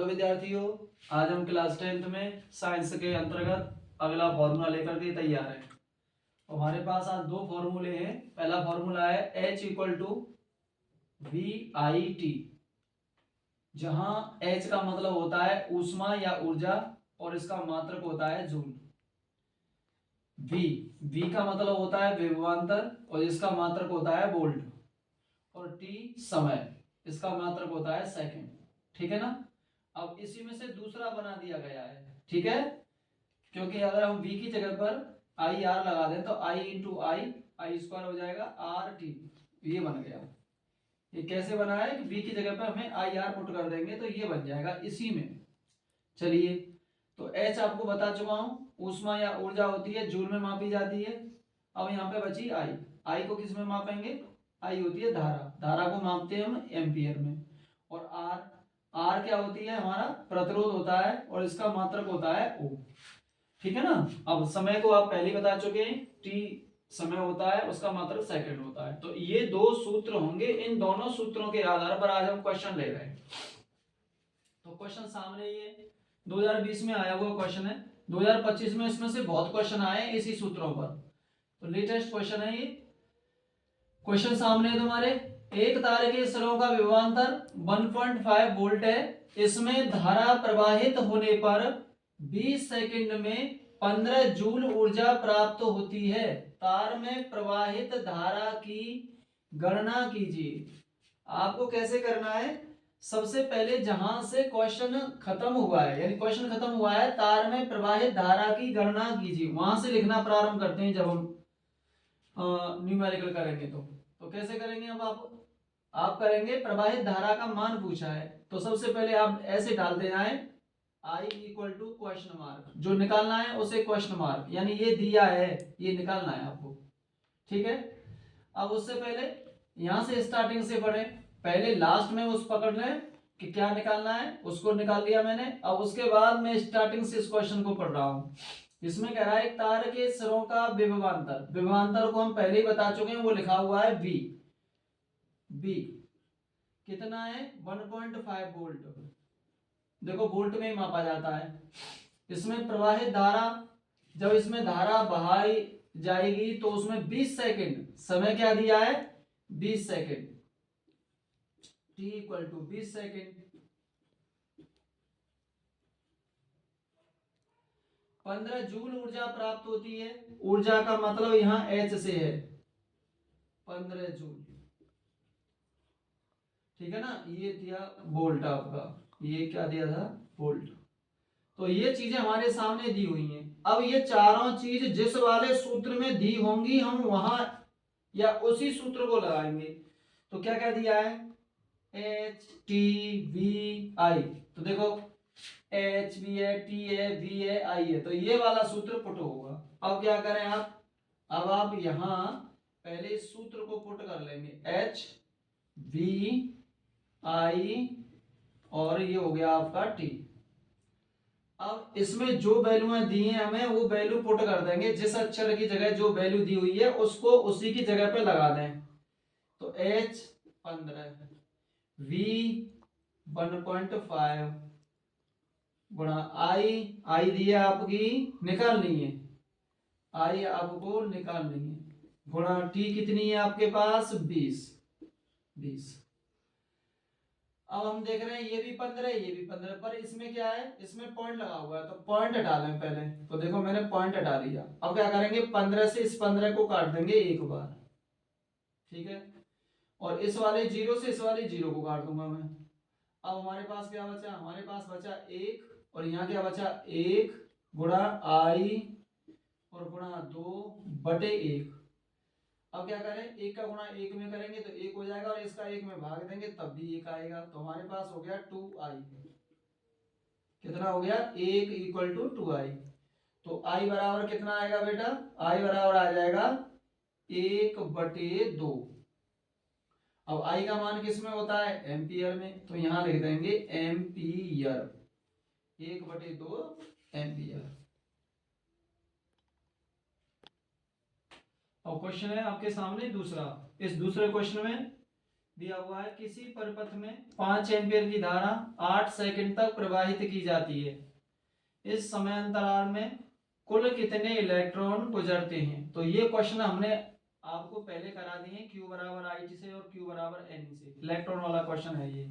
Hello विद्यार्थियों, आज हम क्लास 10th में साइंस के अंतर्गत अगला फॉर्मूला लेकर के तैयार हैं। तो हमारे पास आज दो फॉर्मूले हैं। पहला फॉर्मूला है H इक्वल टू VIT, जहां H का मतलब होता है ऊष्मा या ऊर्जा और इसका मात्रक होता है जूल। V का मतलब होता है विभवांतर और इसका मात्रक होता है वोल्ट। और T समय, इसका मात्रक होता है सेकंड। ठीक है ना। अब इसी में से दूसरा बना दिया गया है, ठीक है, क्योंकि अगर हम v की जगह पर आई आर लगा दें तो i इंटू आई स्क्वायर हो जाएगा आर टी। ये बन गया। ये कैसे बना है कि v की जगह पर हमें आई आर पुट कर देंगे तो ये बन जाएगा इसी में। चलिए, तो h आपको बता चुका हूं, ऊष्मा या ऊर्जा होती है, जूल में मापी जाती है। अब यहाँ पे बची आई को किस में मापेंगे? आई होती है धारा को मापते हैं हम एम्पियर में। और आर क्या होती है? हमारा प्रतिरोध होता है और इसका मात्रक होता है ओ। ठीक है ना। अब समय को आप पहले बता चुके हैं, टी समय होता है, उसका मात्रक सेकंड होता है। तो ये दो सूत्र होंगे, इन दोनों सूत्रों के आधार पर आज हम क्वेश्चन ले रहे हैं। तो क्वेश्चन सामने ये 2020 में आया हुआ क्वेश्चन है। 2025 में इसमें से बहुत क्वेश्चन आए हैं इसी सूत्रों पर। तो लेटेस्ट क्वेश्चन है ये। क्वेश्चन सामने है तुम्हारे। एक तार के सिरों का विभवांतर 1.5 वोल्ट है। इसमें धारा प्रवाहित होने पर 20 सेकंड में 15 जूल ऊर्जा प्राप्त होती है। तार में प्रवाहित धारा की गणना कीजिए। आपको कैसे करना है? सबसे पहले जहां से क्वेश्चन खत्म हुआ है, यानी क्वेश्चन खत्म हुआ है, तार में प्रवाहित धारा की गणना कीजिए, वहां से लिखना प्रारंभ करते हैं। जब हम न्यूमेरिकल करेंगे तो कैसे करेंगे? अब आप करेंगे, प्रवाहित धारा का मान पूछा है तो सबसे पहले आप ऐसे डालते जाएं, I equal to question mark, जो निकालना है उसे क्वेश्चन मार्क, यानी ये दिया है, ये निकालना है आपको। ठीक है। अब उससे पहले यहां से स्टार्टिंग से पढ़े, पहले लास्ट में उस पकड़ लें कि क्या निकालना है, उसको निकाल लिया मैंने। अब उसके बाद मैं स्टार्टिंग से इस क्वेश्चन को पढ़ रहा हूं। इसमें कह रहा है तार के सिरों का विभवांतर, विभवांतर को हम पहले ही बता चुके हैं, वो लिखा हुआ है V कितना है? 1.5 वोल्ट। देखो वोल्ट में ही मापा जाता है। इसमें प्रवाहित धारा, जब इसमें धारा बहाई जाएगी तो उसमें 20 सेकंड, समय क्या दिया है? 20 second, t equal to 20 second. 15 joule ऊर्जा प्राप्त होती है। ऊर्जा का मतलब यहां H से है, 15 जूल। ठीक है ना। ये दिया वोल्ट आपका, ये क्या दिया था? वोल्ट। तो ये चीजें हमारे सामने दी हुई हैं। अब ये चारों चीज जिस वाले सूत्र में दी होंगी हम वहां या उसी सूत्र को लगाएंगे। तो क्या क्या दिया है? H T V I। तो देखो H भी है, T है, V है, I है, तो ये वाला सूत्र पुट होगा। अब क्या करें आप? अब आप यहां पहले इस सूत्र को पुट कर लेंगे, H V I और ये हो गया आपका T। अब इसमें जो वैल्यूएं दी हैं हमें, वो वैल्यू पुट कर देंगे, जिस अक्षर की जगह जो वैल्यू दी हुई है उसको उसी की जगह पे लगा दें। तो H 15, V 1.5 गुणा आई दी है आपकी, निकालनी है, आई आपको निकालनी है, गुणा T कितनी है आपके पास? 20। अब हम देख रहे हैं ये भी 15, ये भी 15, पर इसमें क्या है? इसमें पॉइंट लगा हुआ है, तो पॉइंट हटा लें पहले। तो देखो मैंने पॉइंट हटा दिया। अब क्या करेंगे? 15 से इस 15 को काट देंगे एक बार। ठीक है। और इस वाले जीरो से इस वाले जीरो को काट दूंगा मैं। अब हमारे पास क्या बचा? हमारे पास बचा 1, और यहाँ क्या बचा? 1 गुणा आई और गुणा 2/1। अब क्या करें? 1 का गुणा 1 में करेंगे तो 1 हो जाएगा, और इसका 1 में भाग देंगे तब भी 1 आएगा। तो हमारे पास हो गया 2i। कितना हो गया? 1 इक्वल टू 2i। तो i बराबर कितना आएगा बेटा? i बराबर आ जाएगा 1/2। अब i का मान किस में होता है? एम्पियर में। तो यहां लिख देंगे एम्पियर, 1/2 एम्पियर। अब क्वेश्चन है आपके सामने दूसरा। इस दूसरे क्वेश्चन में दिया हुआ है किसी परिपथ में 5 एम्पीयर की धारा 8 सेकंड तक प्रवाहित की जाती है, इस समय अंतराल में कुल कितने इलेक्ट्रॉन गुजरते हैं। तो ये क्वेश्चन हमने आपको पहले करा दिए, Q बराबर IT से और Q बराबर NE से, इलेक्ट्रॉन वाला क्वेश्चन है ये।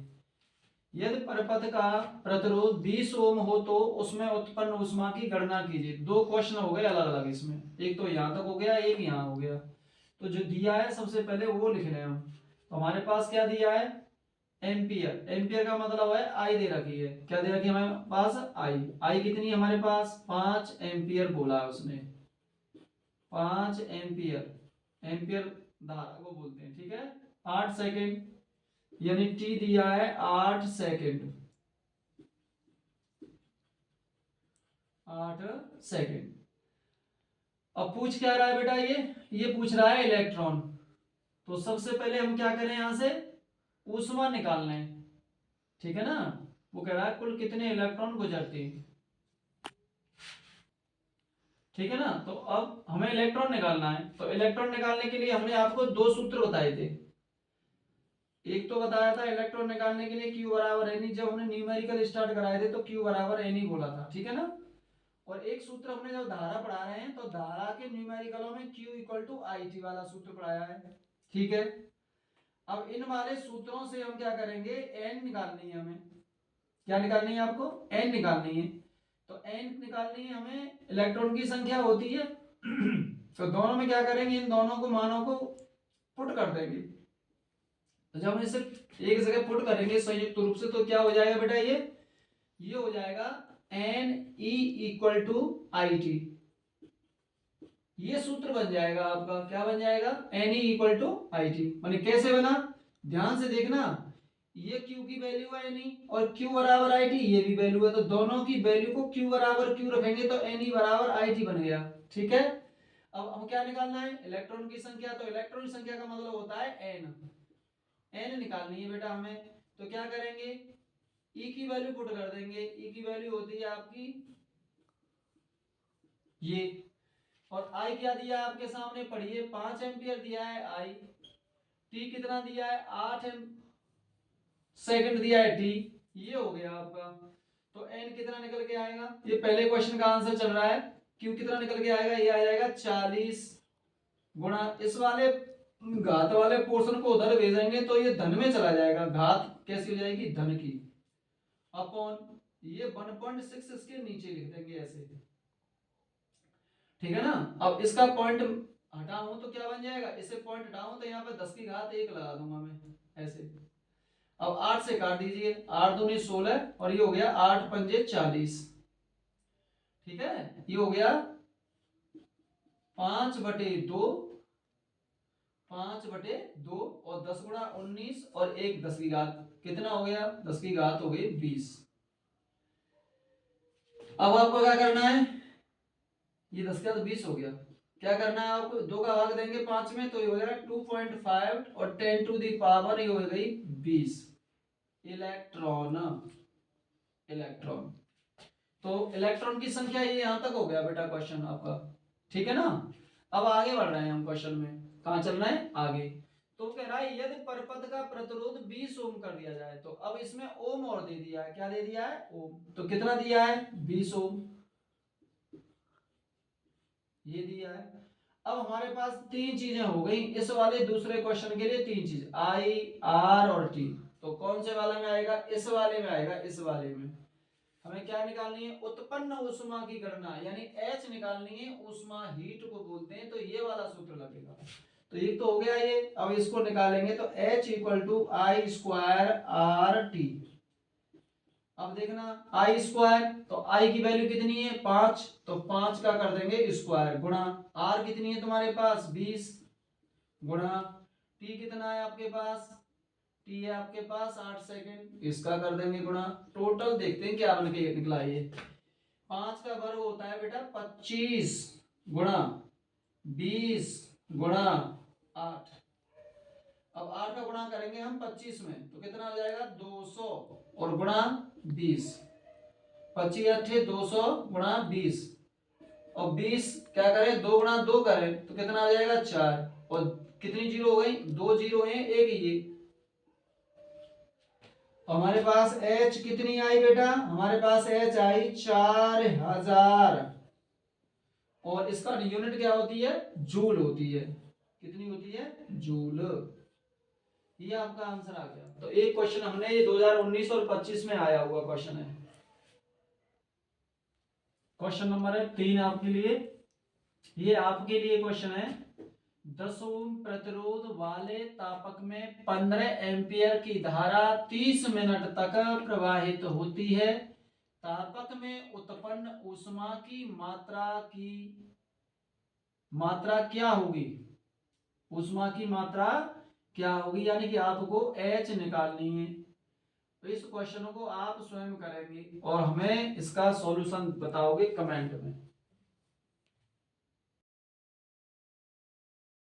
यदि परिपथ का प्रतिरोध 20 ओम हो तो उसमें उत्पन्न ऊष्मा की गणना कीजिए। दो क्वेश्चन हो गए अलग अलग इसमें, एक तो यहाँ तक हो गया, एक यहाँ हो गया। तो जो दिया है सबसे पहले वो लिख रहे हैं हम। तो हमारे पास क्या दिया है, एम्पियर। एम्पियर का मतलब है आई दे रखी है, क्या दे रखी है हमारे पास, आई। आई कितनी है हमारे पास, 5 एम्पियर बोला है उसने, 5 एम्पियर, एम्पियर धारा को बोलते हैं, ठीक है। 8 सेकेंड, यानी टी दिया है 8 सेकेंड, 8 सेकेंड। अब पूछ क्या रहा है बेटा, ये पूछ रहा है इलेक्ट्रॉन। तो सबसे पहले हम क्या करें, यहां से ऊष्मा निकालना है, ठीक है ना। वो कह रहा है कुल कितने इलेक्ट्रॉन गुजरते हैं, ठीक है ना। तो अब हमें इलेक्ट्रॉन निकालना है। तो इलेक्ट्रॉन निकालने के लिए हमने आपको दो सूत्र बताए थे। एक तो बताया था इलेक्ट्रॉन निकालने के लिए Q बराबर एन, जब हमने न्यूमेरिकल स्टार्ट कराए थे तो Q बराबर एन बोला था, ठीक है ना। और एक सूत्र हमने जब धारा पढ़ा रहे हैं तो धारा के न्यूमेरिकलों में Q इक्वल टू IT वाला सूत्र पढ़ाया है, ठीक है। अब इन वाले सूत्रों से हम क्या करेंगे, n निकालनी है हमें। क्या निकालनी है आपको, n निकालनी है। तो n निकालनी है हमें, इलेक्ट्रॉन की संख्या होती है तो दोनों में क्या करेंगे, इन दोनों को मानों को पुट कर देंगे। तो जब हम इसे एक जगह पुट करेंगे संयुक्त रूप से, तो क्या हो जाएगा बेटा, ये हो जाएगा Ne इक्वल टू IT। ये सूत्र बन जाएगा आपका, क्या बन जाएगा, Ne इक्वल टू IT। माने कैसे बना, ध्यान से देखना, ये Q की वैल्यू है Ne और Q बराबर IT, ये भी वैल्यू है। तो दोनों की वैल्यू को Q बराबर Q रखेंगे तो Ne बराबर IT बन गया, ठीक है। अब हम क्या निकालना है, इलेक्ट्रॉन की संख्या। तो इलेक्ट्रॉन की संख्या का मतलब होता है n निकालनी है बेटा हमें। तो क्या करेंगे, E की वैल्यू पुट कर देंगे। E की वैल्यू होती है आपकी ये, और I क्या दिया है आपके सामने पढ़िए, 5 एम्पियर दिया है I। T कितना दिया है, 8 सेकंड दिया है T। ये हो गया आपका। तो n कितना निकल के आएगा, ये पहले क्वेश्चन का आंसर चल रहा है। Q कितना निकल के आएगा, ये आ जाएगा 40 गुणा, इस वाले घात वाले पोर्शन को उधर भेजेंगे तो ये धन में चला जाएगा, घात कैसी हो जाएगी, धन की, अपॉन ये 1.6 इसके नीचे लिख देंगे ऐसे, ठीक है ना। अब इसका पॉइंट हटाऊं तो क्या बन जाएगा, इसे पॉइंट हटाऊं तो यहाँ पे 10 की घात 1 लगा दूंगा मैं ऐसे। अब 8 से काट दीजिए, 8 दूनी 16 और ये हो गया 8 पंजे 40, ठीक है। ये हो गया 5/2, 5/2 और 10 गुणा 19 और 1 10 की घात, कितना हो गया, 10 की घात हो गई 20। अब आपको क्या करना है, ये 10 का तो 20 हो गया। क्या करना है आपको, 2 का भाग देंगे 5 में तो ये हो जाएगा 2.5 और 10 टू दी पावर ये हो गई 20 इलेक्ट्रॉन। इलेक्ट्रॉन, तो इलेक्ट्रॉन की संख्या ये यहां तक हो गया बेटा क्वेश्चन आपका, ठीक है ना। अब आगे बढ़ रहे हैं हम क्वेश्चन में, कहां चलना है आगे। तो कह रहा है यदि परिपथ का प्रतिरोध 20 ओम कर दिया जाए, तो अब इसमें ओम और दे दिया है, क्या दे दिया है, ओम। तो कितना दिया है, 20 ओम, ये दिया है। अब हमारे पास तीन चीजें हो गई इस वाले दूसरे क्वेश्चन के लिए, तीन चीज I R और T। तो कौन से वाले में आएगा, इस वाले में आएगा। इस वाले में हमें क्या निकालनी है, उत्पन्न ऊष्मा की गणना, यानी H निकालनी है, ऊष्मा हीट को बोलते हैं। तो ये वाला सूत्र लगेगा। तो ये तो हो गया ये। अब इसको निकालेंगे तो H equal to I square R T. अब देखना I स्क्वायर, तो I की वैल्यू कितनी है, 5, तो 5 का कर देंगे स्क्वायर, गुणा R कितनी है तुम्हारे पास 20, गुणा T कितना है आपके पास, T है आपके पास 8 सेकंड, इसका कर देंगे गुणा। टोटल देखते हैं क्या निकला ये। 5 का वर्ग होता है बेटा 25 गुणा 20 गुणा 8। अब 8 का गुणा करेंगे हम 25 में तो कितना हो जाएगा 200 और गुणा 20, 25 8 200 गुणा 20 और 20 क्या करें 2 गुणा 2 करें तो कितना आ जाएगा 4 और कितनी जीरो हो गई, 2 जीरो है, एक ये हमारे पास H कितनी आई बेटा, हमारे पास H आई 4000 और इसका यूनिट क्या होती है, जूल होती है। कितनी होती है, जूल। ये आपका आंसर आ गया। तो एक क्वेश्चन हमने ये 2019 और 25 में आया हुआ क्वेश्चन है। क्वेश्चन नंबर है 3 आपके लिए, ये आपके लिए क्वेश्चन है। 10 ओम प्रतिरोध वाले तापक में 15 एम्पियर की धारा 30 मिनट तक प्रवाहित होती है। तापक में उत्पन्न ऊष्मा की मात्रा क्या होगी, ऊष्मा की मात्रा क्या होगी, यानी कि आपको H निकालनी है। तो इस क्वेश्चन को आप स्वयं करेंगे और हमें इसका सॉल्यूशन बताओगे कमेंट में।